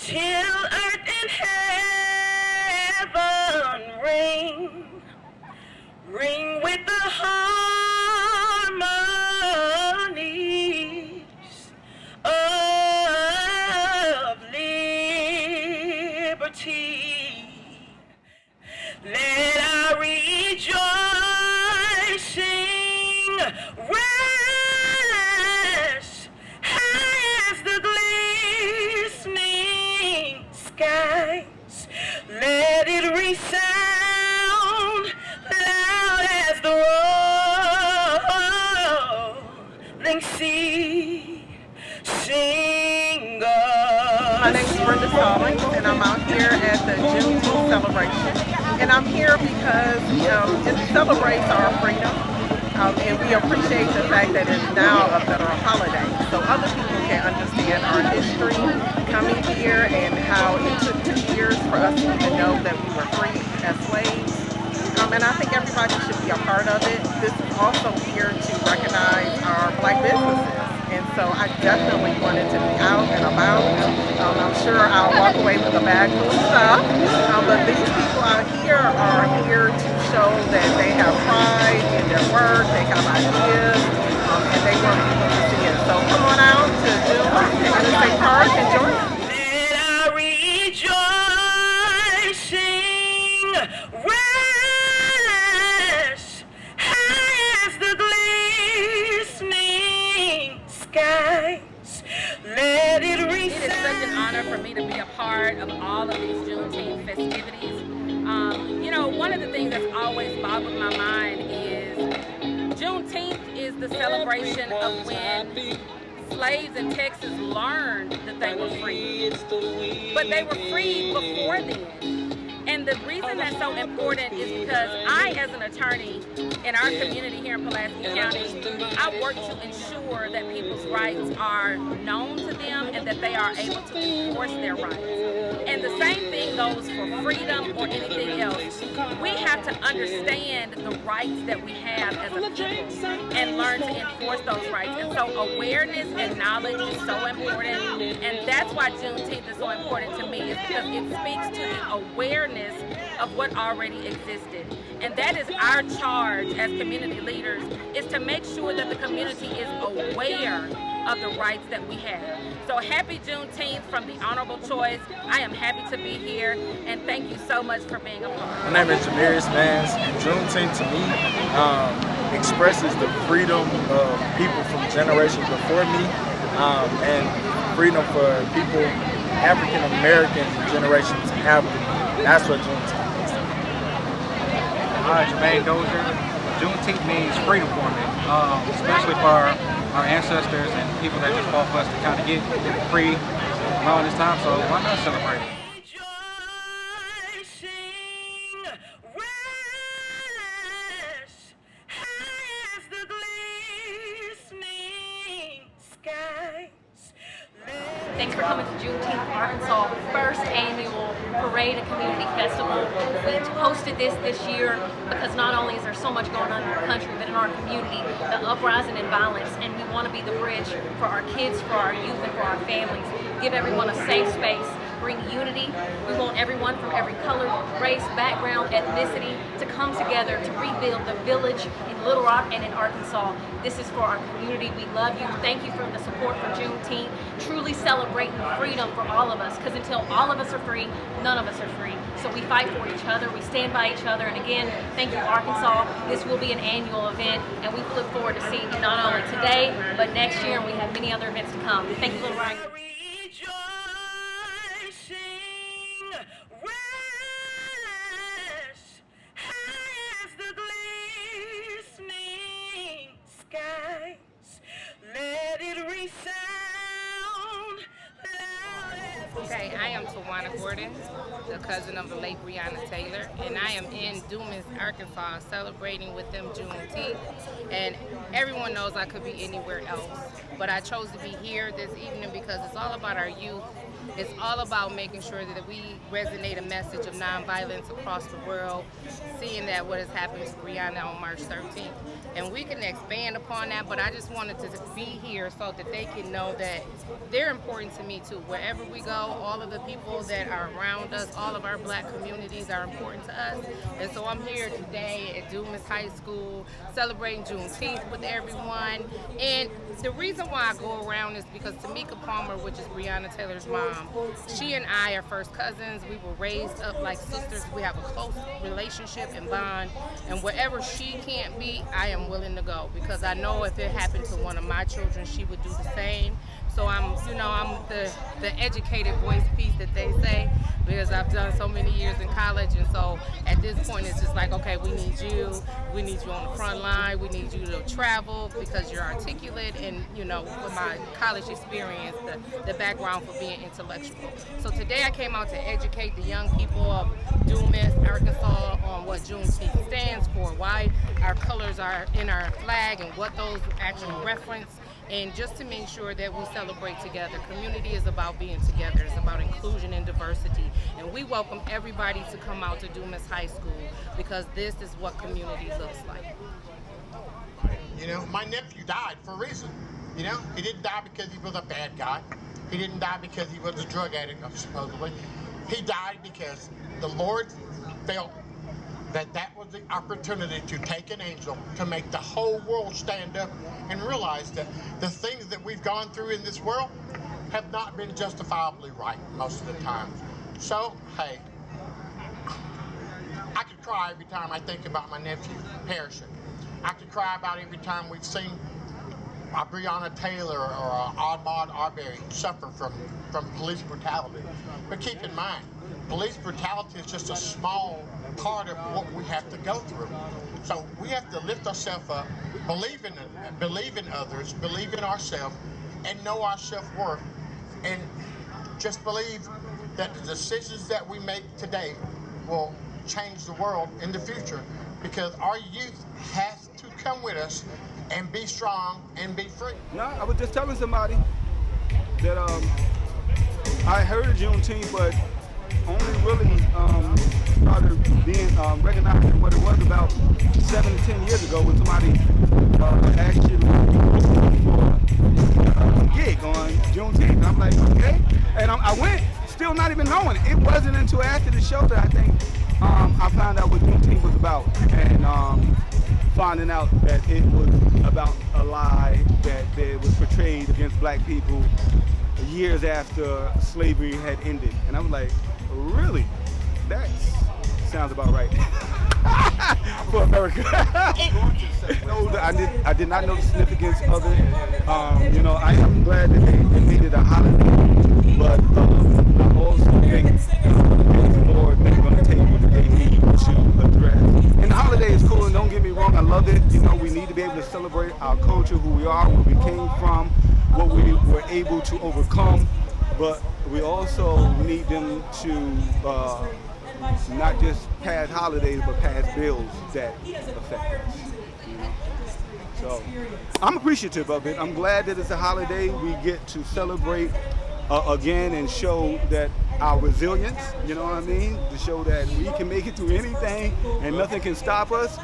till earth and heaven ring with the harmonies of liberty. Let our rejoicing rise high as the glistening skies. Let it resound loud as the rolling sea. Sing us. My name is Brenda Stallings, and I'm out here at the Juneteenth celebration. And I'm here because it celebrates our freedom, and we appreciate the fact that it's now a federal holiday, so other people can understand our history coming here and how it took 2 years for us to even know that we were free as slaves. And I think everybody should be a part of it. This is also here to recognize our Black businesses. And so I definitely wanted to be out and about. I'm sure I'll walk away with a bag full of stuff. But these people out here are here to show that they have pride in their work, they have ideas, and they want people to see it. So come on out to Juneteenth and take part and join us. Let our rejoicing rise high as the glistening skies. Let it resound. It is such an honor for me to be a part of all of these Juneteenth festivities. One of the things that's always boggled my mind is Juneteenth is the celebration of when slaves in Texas learned that they were free. But they were free before then. And the reason that's so important is because I, as an attorney in our community here in Pulaski County, I work to ensure that people's rights are known to them and that they are able to enforce their rights. And the same thing goes for freedom or anything else. We have to understand the rights that we have as a people and learn to enforce those rights. And so awareness and knowledge is so important. And that's why Juneteenth is so important to me, is because it speaks to the awareness of what already existed. And that is our charge as community leaders, is to make sure that the community is aware of the rights that we have. So happy Juneteenth from the Honorable Choice. I am happy to be here, and thank you so much for being a part. My name is Jamarius Vance, and Juneteenth to me expresses the freedom of people from generations before me, and freedom for people, African Americans and generations after me. That's what Juneteenth means to me. Hi, Jermaine Dozier. Juneteenth means freedom for me, especially for our ancestors and people that just fought for us to kind of get free around this time, so why not celebrate it? Thanks for coming to Juneteenth, Arkansas, first annual Parade and Community Festival. We hosted this year because not only is there so much going on in our country, but in our community, the uprising in violence, and we want to be the bridge for our kids, for our youth, and for our families. Give everyone a safe space, bring unity. We want everyone from every color, race, background, ethnicity to come together to rebuild the village in Little Rock and in Arkansas. This is for our community. We love you. Thank you for the support for Juneteenth. Truly celebrating freedom for all of us, because until all of us are free, none of us are free. So we fight for each other, we stand by each other, and again, thank you, Arkansas. This will be an annual event, and we look forward to seeing you not only today, but next year, and we have many other events to come. Thank you, Little Rock. Okay, I am Tawanna Gordon, the cousin of the late Breonna Taylor, and I am in Dumas, Arkansas, celebrating with them Juneteenth. And everyone knows I could be anywhere else, but I chose to be here this evening because it's all about our youth. It's all about making sure that we resonate a message of nonviolence across the world, seeing that what has happened to Breonna on March 13th. And we can expand upon that, but I just wanted to be here so that they can know that they're important to me too. Wherever we go, all of the people that are around us. All of our black communities are important to us. And so I'm here today at Dumas High School celebrating Juneteenth with everyone. And the reason why I go around is because Tamika Palmer, which is Breonna Taylor's mom, she and I are first cousins. We were raised up like sisters. We have a close relationship and bond. And wherever she can't be, I am willing to go, because I know if it happened to one of my children, she would do the same. So I'm the educated voice piece that they say, because I've done so many years in college, and so at this point it's just like, okay, we need you on the front line, we need you to travel because you're articulate, and with my college experience, the background for being intellectual. So today I came out to educate the young people of Dumas, Arkansas, on what Juneteenth stands for, why our colors are in our flag, and what those actually reference. And just to make sure that we celebrate together. Community is about being together. It's about inclusion and diversity. And we welcome everybody to come out to Dumas High School, because this is what community looks like. My nephew died for a reason. He didn't die because he was a bad guy. He didn't die because he was a drug addict, supposedly. He died because the Lord felt that was the opportunity to take an angel to make the whole world stand up and realize that the things that we've gone through in this world have not been justifiably right most of the time. So, hey, I could cry every time I think about my nephew perishing. I could cry about every time we've seen a Breonna Taylor or Ahmaud Arbery suffer from police brutality. But keep in mind, police brutality is just a small part of what we have to go through. So we have to lift ourselves up, believe in others, believe in ourselves, and know our self-worth, and just believe that the decisions that we make today will change the world in the future, because our youth has to come with us and be strong and be free. No, I was just telling somebody that I heard of Juneteenth, but only really started being recognizing what it was about 7 to 10 years ago, when somebody actually for a gig on Juneteenth. I'm like, okay, and I went, still not even knowing it. It wasn't until after the show that I think I found out what Juneteenth was about, and finding out that it was about a lie that it was portrayed against black people years after slavery had ended. And I was like, really? That sounds about right for America. I did not know the significance of it. I am glad that they made it a holiday, but I also think it's more they're going to take what they need to address. And the holiday is cool, and don't get me wrong, I love it. We need to be able to celebrate our culture, who we are, where we came from, what we were able to overcome, but we also need them to not just pass holidays, but pass bills that affect us. So I'm appreciative of it. I'm glad that it's a holiday. We get to celebrate again and show that our resilience, you know what I mean? To show that we can make it through anything and nothing can stop us.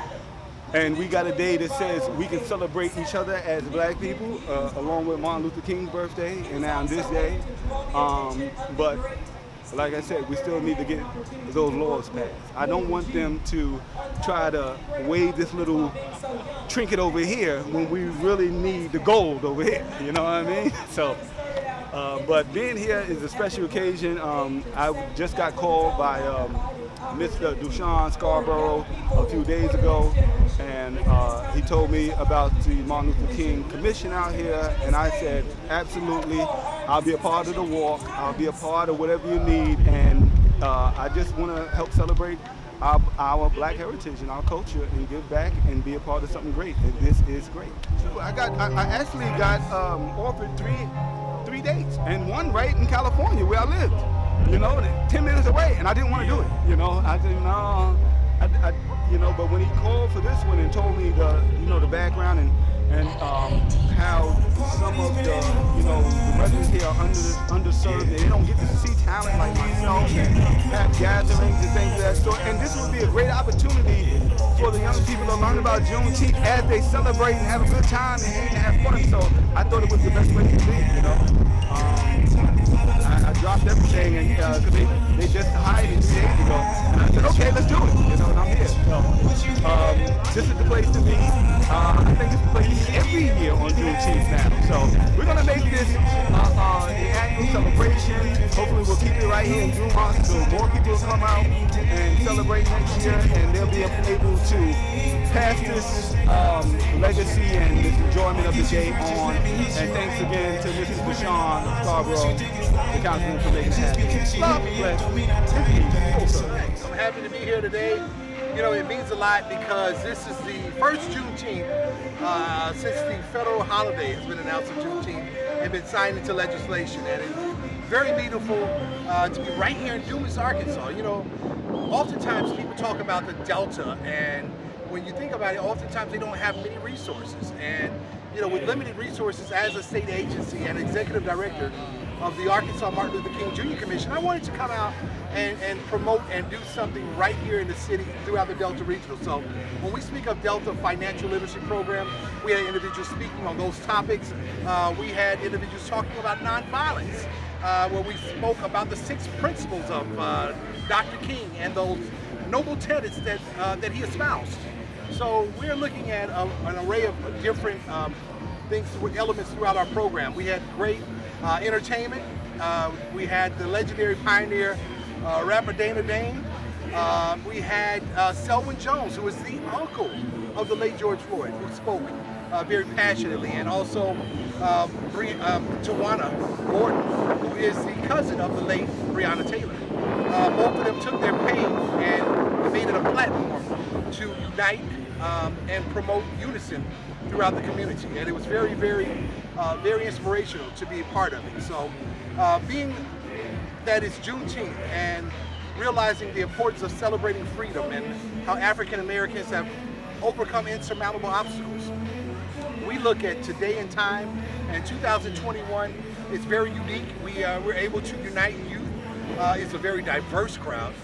And we got a day that says we can celebrate each other as black people, along with Martin Luther King's birthday, and now on this day. But like I said, we still need to get those laws passed. I don't want them to try to wave this little trinket over here when we really need the gold over here, you know what I mean? So, but being here is a special occasion. I just got called by Mr. Dushan Scarborough a few days ago, and he told me about the Martin Luther King Commission out here, and I said, absolutely, I'll be a part of the walk, I'll be a part of whatever you need, and I just want to help celebrate our black heritage and our culture and give back and be a part of something great, and this is great. So I actually got offered three dates, and one right in California where I lived. 10 minutes away, and I didn't want to do it. I didn't know. But when he called for this one and told me the background and how some of the residents here are underserved, and they don't get to see talent like myself and have gatherings and things of that sort. And this would be a great opportunity for the young people to learn about Juneteenth as they celebrate and have a good time and have fun. So I thought it was the best way to be. I dropped everything right here in Dumont, so more people will come out and celebrate next year, and they'll be able to pass this legacy and this enjoyment of the day on. And thanks again to Mrs. Deshawn Scarborough, the councilman, for making it happen. Love, bless, and peace. I'm happy to be here today. You know, it means a lot because this is the first Juneteenth since the federal holiday has been announced of Juneteenth and been signed into legislation. And it's very meaningful to be right here in Dumas, Arkansas. You know, oftentimes people talk about the Delta, and when you think about it, oftentimes they don't have many resources. And, you know, with limited resources as a state agency and executive director of the Arkansas Martin Luther King Jr. Commission, I wanted to come out and promote and do something right here in the city throughout the Delta Regional. So when we speak of Delta Financial Literacy Program, we had individuals speaking on those topics. We had individuals talking about nonviolence, where we spoke about the 6 principles of Dr. King and those noble tenets that he espoused. So we're looking at an array of different things, elements throughout our program. We had great entertainment. We had the legendary pioneer Rapper Dana Dane. We had Selwyn Jones, who was the uncle of the late George Floyd, who spoke very passionately, and also Tawanna Gordon, who is the cousin of the late Breonna Taylor. Both of them took their pain and made it a platform to unite and promote unison throughout the community, and it was very, very, very inspirational to be a part of it. So, being that it's Juneteenth and realizing the importance of celebrating freedom and how African Americans have overcome insurmountable obstacles, we look at today and time, and 2021 is very unique. We're able to unite youth. It's a very diverse crowd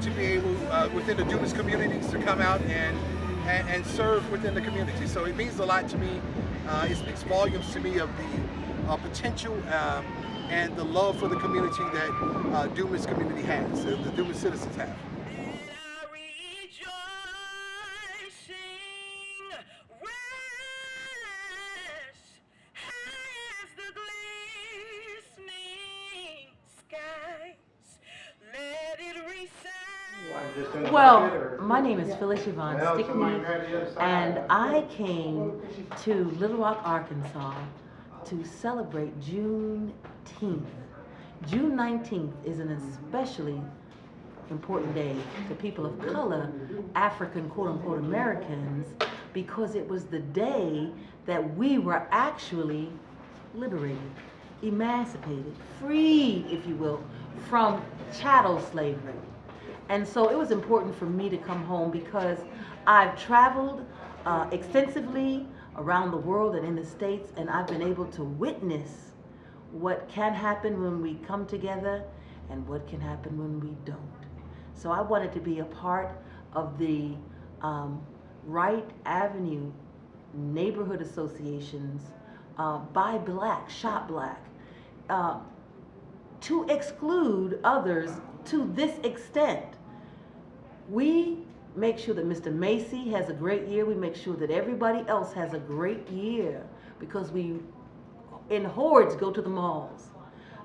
to be able, within the Dumas communities, to come out and serve within the community. So it means a lot to me. It speaks volumes to me of the potential and the love for the community that Dumas community has, the Dumas citizens have. Well, my name is Phyllis Yvonne Stickney, and I came to Little Rock, Arkansas to celebrate Juneteenth. June 19th is an especially important day to people of color, African quote-unquote Americans, because it was the day that we were actually liberated, emancipated, free, if you will, from chattel slavery. And so it was important for me to come home because I've traveled extensively around the world and in the States, and I've been able to witness what can happen when we come together and what can happen when we don't. So I wanted to be a part of the Wright Avenue neighborhood associations, Buy Black, Shop Black, to exclude others to this extent. We make sure that Mr. Macy has a great year. We make sure that everybody else has a great year because we, in hordes, go to the malls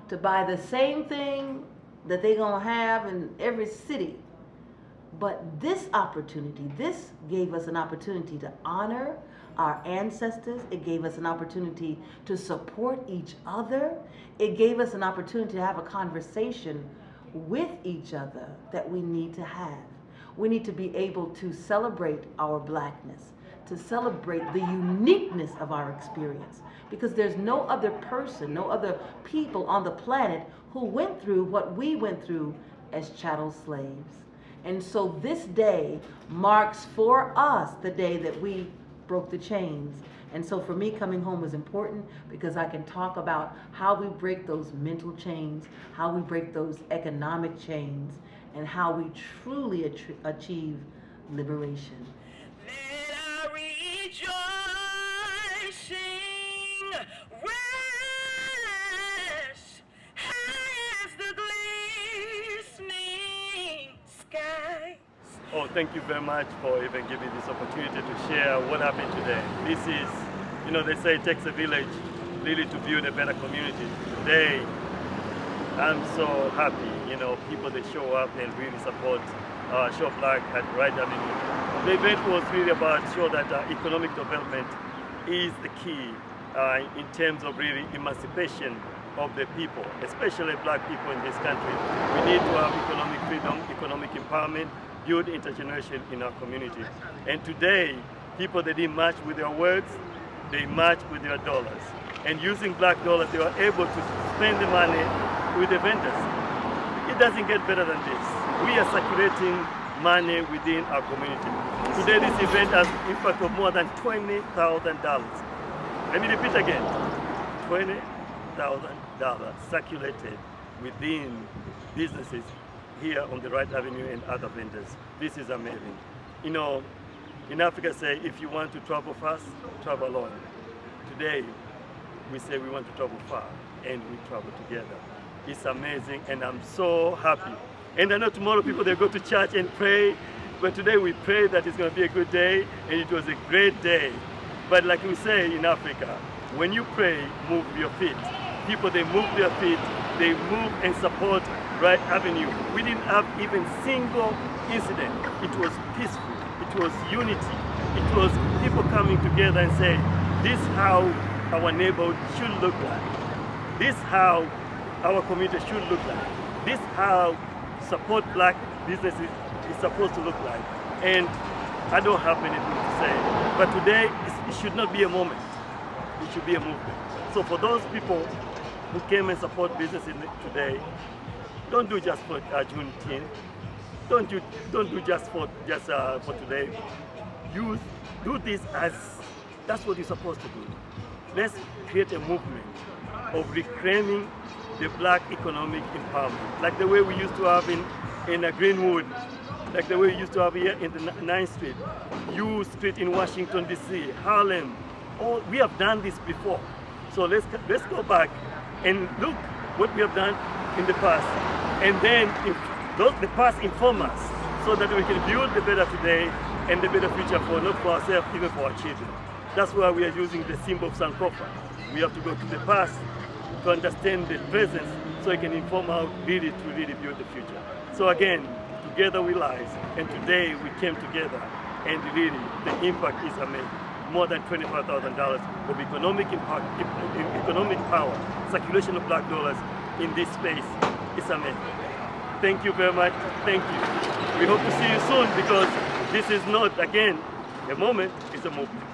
to buy the same thing that they're gonna have in every city. But this opportunity, this gave us an opportunity to honor our ancestors. It gave us an opportunity to support each other. It gave us an opportunity to have a conversation with each other that we need to have. We need to be able to celebrate our blackness, to celebrate the uniqueness of our experience, because there's no other person, no other people on the planet who went through what we went through as chattel slaves. And so this day marks for us the day that we broke the chains. And so for me, coming home was important because I can talk about how we break those mental chains, how we break those economic chains, and how we truly achieve liberation. Let our rejoicing rise high as the glistening skies. Oh, thank you very much for even giving this opportunity to share what happened today. This is, you know, they say it takes a village really to build a better community. Today, I'm so happy, you know, people that show up and really support Show Black at Right Avenue. The event was really about show that economic development is the key in terms of really emancipation of the people, especially black people in this country. We need to have economic freedom, economic empowerment, build intergeneration in our community. And today, people that didn't match with their words, they match with their dollars. And using black dollars, they were able to spend the money with the vendors. It doesn't get better than this. We are circulating money within our community. Today, this event has an impact of more than $20,000. Let me repeat again, $20,000 circulated within businesses here on the Right Avenue and other vendors. This is amazing. You know, in Africa say, if you want to travel fast, travel alone. Today, we say we want to travel far, and we travel together. It's amazing, and I'm so happy. And I know tomorrow people, they go to church and pray, but today we pray that it's going to be a good day, and it was a great day. But like we say in Africa, when you pray, move your feet. People, they move their feet, they move and support Right Avenue. We didn't have even single incident. It was peaceful, it was unity, it was people coming together and saying, this is how our neighborhood should look like. This is how our community should look like. This is how support black businesses is supposed to look like. And I don't have many things to say, but today it should not be a moment. It should be a movement. So for those people who came and support businesses today, don't do just for Juneteenth. Don't do just for today. Do this as that's what you're supposed to do. Let's create a movement of reclaiming the black economic empowerment, like the way we used to have in Greenwood, like the way we used to have here in the 9th Street, U Street in Washington, D.C., Harlem. We have done this before. So let's go back and look what we have done in the past. And then the past inform us so that we can build the better today and the better future for not for ourselves, even for our children. That's why we are using the symbol of Sankofa. We have to go to the past to understand the present so it can inform how to really build the future. So again, together we rise, and today we came together, and really the impact is amazing. More than $25,000 of economic impact, economic power, circulation of black dollars in this space is amazing. Thank you very much. Thank you. We hope to see you soon, because this is not, again, a moment, it's a movement.